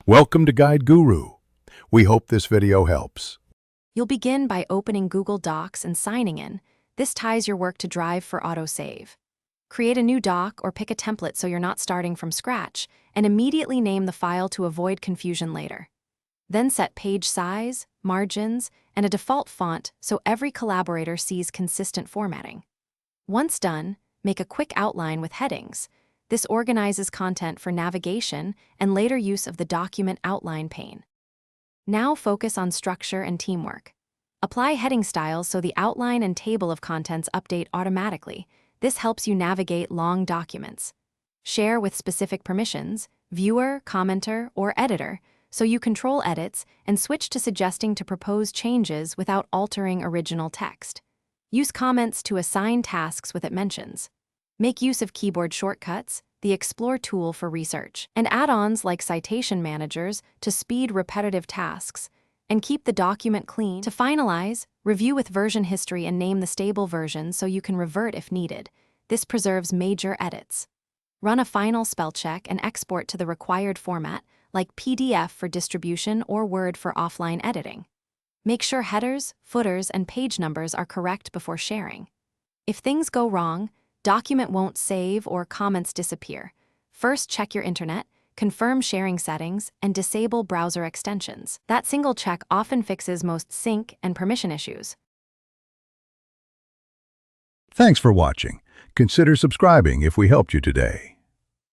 Welcome to Guide Guru. We hope this video helps. You'll begin by opening Google Docs and signing in. This ties your work to Drive for autosave. Create a new doc or pick a template so you're not starting from scratch, and immediately name the file to avoid confusion later. Then set page size, margins, and a default font so every collaborator sees consistent formatting. Once done, make a quick outline with headings. This organizes content for navigation and later use of the document outline pane. Now focus on structure and teamwork. Apply heading styles so the outline and table of contents update automatically. This helps you navigate long documents. Share with specific permissions, viewer, commenter, or editor, so you control edits and switch to suggesting to propose changes without altering original text. Use comments to assign tasks with it mentions. Make use of keyboard shortcuts, the Explore tool for research, and add-ons like citation managers to speed repetitive tasks, and keep the document clean. To finalize, review with version history and name the stable version so you can revert if needed. This preserves major edits. Run a final spell check and export to the required format, like PDF for distribution or Word for offline editing. Make sure headers, footers, and page numbers are correct before sharing. If things go wrong, document won't save or comments disappear. First, check your internet, confirm sharing settings, and disable browser extensions. That single check often fixes most sync and permission issues. Thanks for watching. Consider subscribing if we helped you today.